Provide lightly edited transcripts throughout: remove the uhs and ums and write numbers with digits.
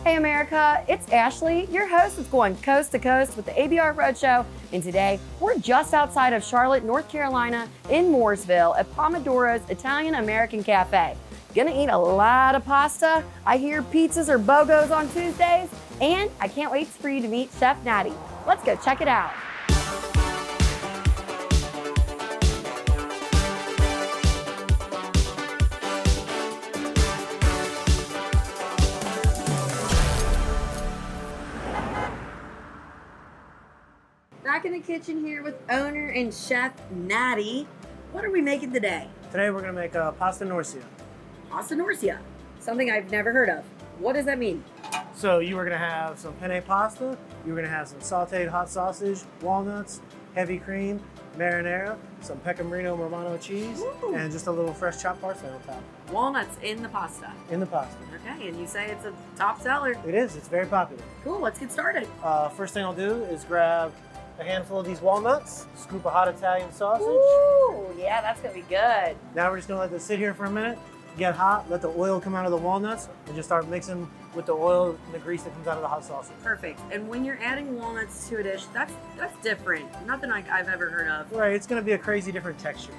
Hey America, it's Ashley, your host that's going coast to coast with the ABR Roadshow. And today, we're just outside of Charlotte, North Carolina in Mooresville at Pomodoro's Italian American Cafe. Gonna eat a lot of pasta. I hear pizzas are BOGOs on Tuesdays. And I can't wait for you to meet Chef Natty. Let's go check it out. Back in the kitchen here with owner and chef Natty. What are we making today? Today we're going to make a Pasta Norcia. Pasta Norcia, something I've never heard of. What does that mean? So you were going to have some penne pasta, you were going to have some sauteed hot sausage, walnuts, heavy cream, marinara, some pecorino romano cheese, Ooh. And just a little fresh chopped parsley on top. Walnuts in the pasta. In the pasta. Okay, and you say it's a top seller. It is. It's very popular. Cool, let's get started. First thing I'll do is grab a handful of these walnuts, scoop of hot Italian sausage. Ooh, yeah, that's gonna be good. Now we're just going to let this sit here for a minute, get hot, let the oil come out of the walnuts, and just start mixing with the oil and the grease that comes out of the hot sausage. Perfect. And when you're adding walnuts to a dish, that's different. Nothing like I've ever heard of. Right, it's going to be a crazy different texture.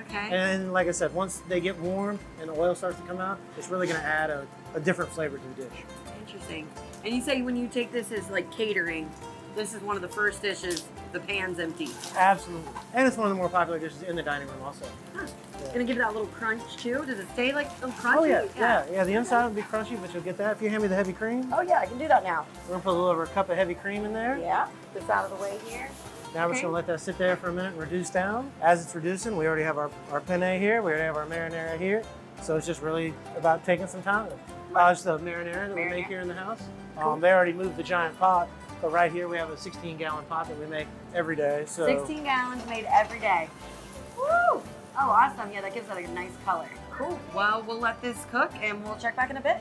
Okay. And like I said, once they get warm and the oil starts to come out, it's really going to add a different flavor to the dish. Interesting. And you say when you take this as like catering, this is one of the first dishes, the pan's empty. Absolutely. And it's one of the more popular dishes in the dining room also. Huh. Yeah. Gonna give it that little crunch too? Does it stay like a crunchy? Oh yeah. The inside will be crunchy, but you'll get that if you hand me the heavy cream. Oh yeah, I can do that now. We're gonna put a little over a cup of heavy cream in there. Yeah, this out of the way here. Now we're just gonna let that sit there for a minute and reduce down. As it's reducing, we already have our penne here, we already have our marinara here. So it's just really about taking some time. Just the marinara that we make here in the house. Cool. They already moved the giant pot, but right here we have a 16-gallon pot that we make every day. So 16 gallons made every day. Woo! Oh, awesome. Yeah, that gives it a nice color. Cool. Well, we'll let this cook and we'll check back in a bit.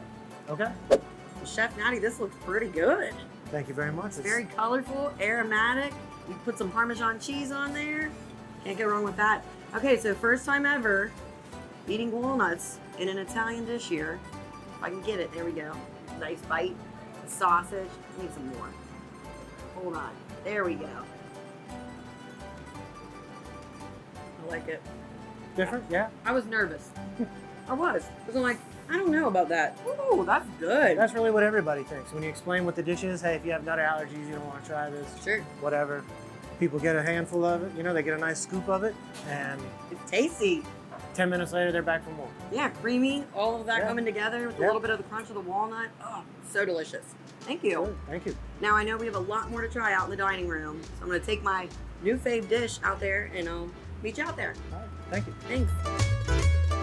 Okay. Well, Chef Natty, this looks pretty good. Thank you very much. It's very colorful, aromatic. You put some Parmesan cheese on there. Can't go wrong with that. Okay, so first time ever eating walnuts in an Italian dish here. If I can get it, there we go. Nice bite. The sausage. I need some more. Hold on. There we go. I like it. different, yeah. I was nervous. I was. Because I'm like, I don't know about that. Ooh, that's good. That's really what everybody thinks. When you explain what the dish is, hey, if you have nut allergies, you don't want to try this. Sure. Whatever. People get a handful of it, they get a nice scoop of it, and It's tasty. 10 minutes later, they're back for more. Yeah, creamy. All of that Yeah. coming together with a Yeah. little bit of the crunch of the walnut. Oh, so delicious. Thank you. Good. Thank you. Now I know we have a lot more to try out in the dining room, so I'm going to take my new fave dish out there and I'll meet you out there. All right. Thank you. Thanks.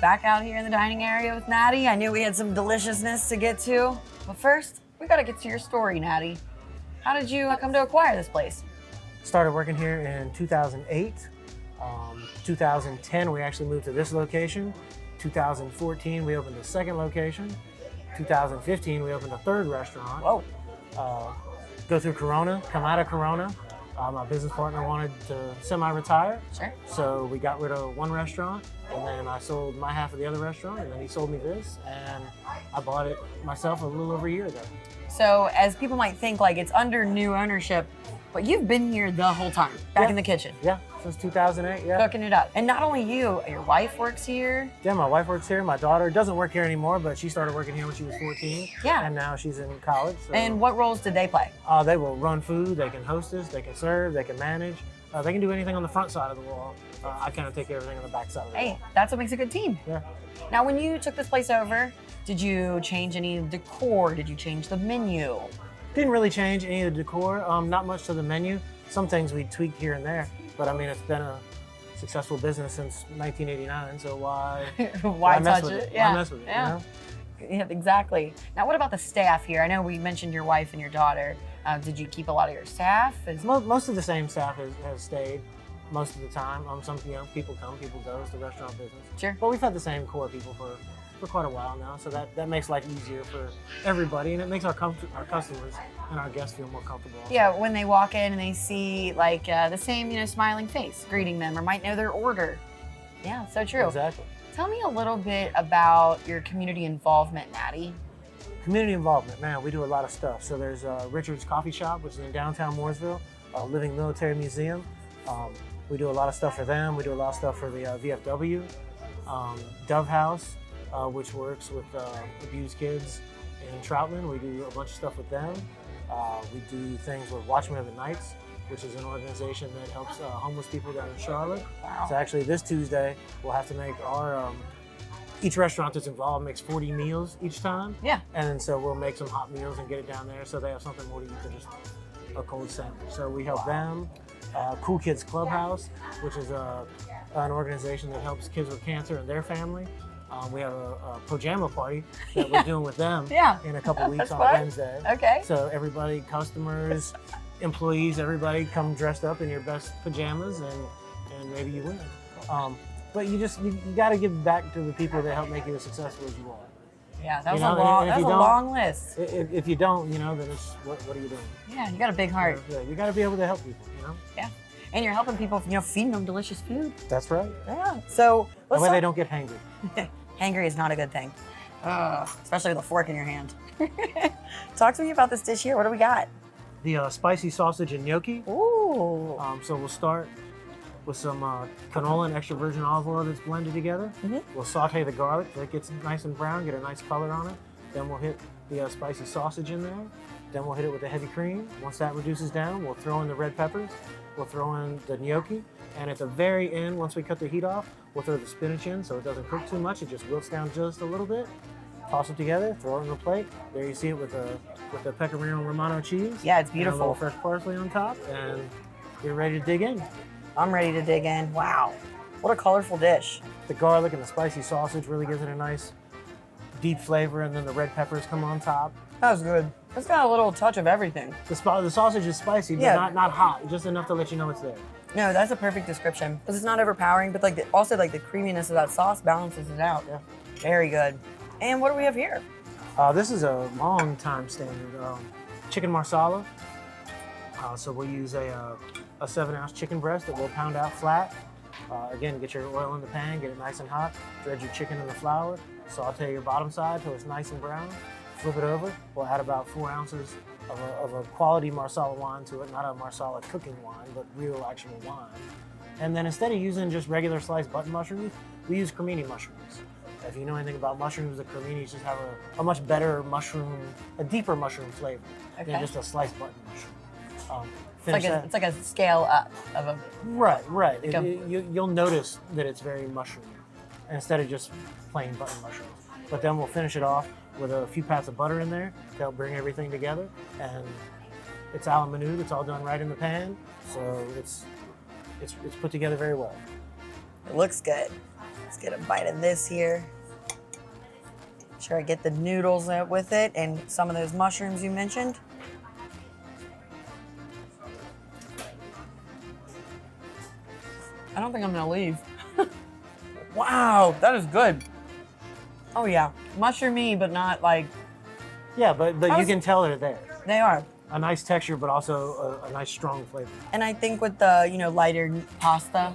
Back out here in the dining area with Natty. I knew we had some deliciousness to get to. But first, we got to get to your story, Natty. How did you come to acquire this place? Started working here in 2008. 2010, we actually moved to this location. 2014, we opened a second location. 2015, we opened a third restaurant. Whoa. Go through Corona, come out of Corona. My business partner wanted to semi-retire. Sure. So we got rid of one restaurant, and then I sold my half of the other restaurant, and then he sold me this, and I bought it myself a little over a year ago. So as people might think, like it's under new ownership, but you've been here the whole time, back in the kitchen, Yeah, since 2008, yeah. cooking it up. And not only you, your wife works here. Yeah, my wife works here. My daughter doesn't work here anymore, but she started working here when she was 14. Yeah. And now she's in college. So, And what roles did they play? they will run food, they can hostess, they can serve, they can manage. They can do anything on the front side of the wall. I kind of take care of everything on the back side of the Hey, wall. that's what makes a good team. Yeah. Now, when you took this place over, did you change any decor? Did you change the menu? Didn't really change any of the decor, not much to the menu. Some things we tweaked here and there, but I mean, it's been a successful business since 1989, so why Why mess touch with it? it? Why mess with it, Yeah. Yeah, exactly. Now, what about the staff here? I know we mentioned your wife and your daughter. Did you keep a lot of your staff? Most of the same staff has stayed most of the time. Some people come, people go. It's the restaurant business. Sure. But we've had the same core people quite a while now, so that makes life easier for everybody, and it makes our customers and our guests feel more comfortable. Yeah, when they walk in and they see like the same, smiling face greeting them, or might know their order. Yeah, so true. Exactly. Tell me a little bit about your community involvement, Natty. Community involvement, man, we do a lot of stuff. So there's Richard's Coffee Shop, which is in downtown Mooresville, Living Military Museum. We do a lot of stuff for them. We do a lot of stuff for the VFW. Dove House, which works with abused kids in Troutman. We do a bunch of stuff with them. We do things with Watchmen of the Nights, which is an organization that helps homeless people down in Charlotte. Wow. So actually this Tuesday, we'll have to make our, each restaurant that's involved makes 40 meals each time. Yeah. And then so we'll make some hot meals and get it down there so they have something more to eat than just a cold sandwich. So we help them. Cool Kids Clubhouse, which is an organization that helps kids with cancer and their family. We have a pajama party that we're doing with them in a couple weeks on Wednesday. Okay. So everybody, customers, employees, everybody come dressed up in your best pajamas and maybe you win. But you got to give back to the people that help make you as successful as you are. Yeah, that was a long list. If you don't, then it's what are you doing? Yeah, you got a big heart. Yeah, you got to be able to help people, Yeah, and you're helping people, feeding them delicious food. That's right. Yeah. So that way they don't get hangry. Hangry is not a good thing, especially with a fork in your hand. Talk to me about this dish here. What do we got? The spicy sausage and gnocchi. Ooh. So we'll start with some canola and extra virgin olive oil that's blended together. Mm-hmm. We'll saute the garlic so it gets nice and brown, get a nice color on it. Then we'll hit the spicy sausage in there. Then we'll hit it with the heavy cream. Once that reduces down, we'll throw in the red peppers. We'll throw in the gnocchi. And at the very end, once we cut the heat off, we'll throw the spinach in so it doesn't cook too much. It just wilts down just a little bit. Toss it together, throw it on the plate. There you see it with the pecorino romano cheese. Yeah, it's beautiful. And a little fresh parsley on top, and you're ready to dig in. I'm ready to dig in. Wow, what a colorful dish. The garlic and the spicy sausage really gives it a nice deep flavor, and then the red peppers come on top. That was good. It's got a little touch of everything. The sausage is spicy, but not hot, just enough to let you know it's there. No, that's a perfect description. Because it's not overpowering, but also the creaminess of that sauce balances it out. Yeah. Very good. And what do we have here? This is a long-time standard chicken marsala. So we'll use a 7-ounce chicken breast that we'll pound out flat. Again, get your oil in the pan, get it nice and hot. Dredge your chicken in the flour. Saute your bottom side till it's nice and brown. Flip it over. We'll add about 4 ounces of a quality marsala wine to it, not a marsala cooking wine, but real actual wine. And then instead of using just regular sliced button mushrooms, we use cremini mushrooms. If you know anything about mushrooms, the creminis just have a much better mushroom, a deeper mushroom flavor than just a sliced button mushroom. It's like a scale up of a... Right. You'll notice that it's very mushroomy instead of just plain button mushrooms. But then we'll finish it off with a few pats of butter in there to help bring everything together. And it's a la minute, it's all done right in the pan. So it's put together very well. It looks good. Let's get a bite of this here. Make sure I get the noodles with it and some of those mushrooms you mentioned. I don't think I'm gonna leave. Wow, that is good. Oh yeah, mushroomy, but not like... Yeah, but you can tell they're there. They are. A nice texture, but also a nice strong flavor. And I think with the, lighter pasta,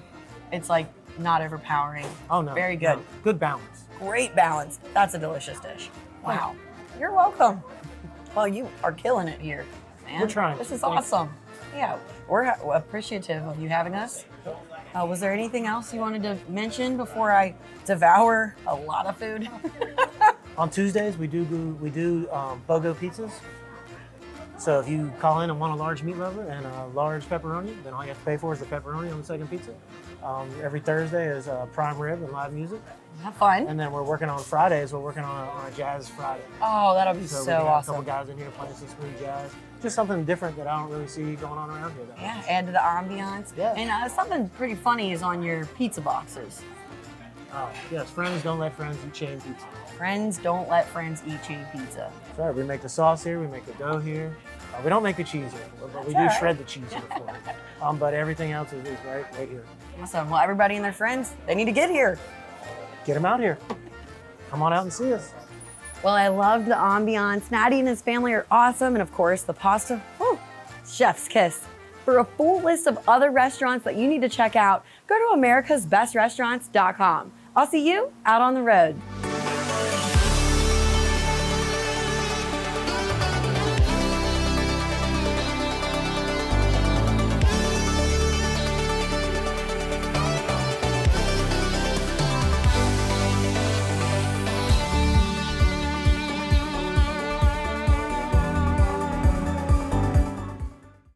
it's like not overpowering. Oh no. Very good. No. Good balance. Great balance. That's a delicious dish. Wow. You're welcome. Well, you are killing it here, man. We're trying. This is awesome. Yeah, we're appreciative of you having us. Was there anything else you wanted to mention before I devour a lot of food? On Tuesdays, we do BOGO pizzas. So if you call in and want a large meat lover and a large pepperoni, then all you have to pay for is the pepperoni on the second pizza. Every Thursday is prime rib and live music. Have fun. And then we're working on Fridays. We're working on a jazz Friday. Oh, that'll be so we got awesome. a couple guys in here playing some smooth jazz. Just something different that I don't really see going on around here. Yeah, add to the ambiance. Yeah. And something pretty funny is on your pizza boxes. Oh, yes. Friends don't let friends eat chain pizza. Friends don't let friends eat chain pizza. That's right. We make the sauce here. We make the dough here. We don't make the cheese here, but we do shred the cheese here for you. But everything else is right here. Awesome. Well, everybody and their friends, they need to get here. Get them out here. come on out and see us. Well, I love the ambiance. Natty and his family are awesome. And of course, the pasta, chef's kiss. For a full list of other restaurants that you need to check out, go to americasbestrestaurants.com. I'll see you out on the road.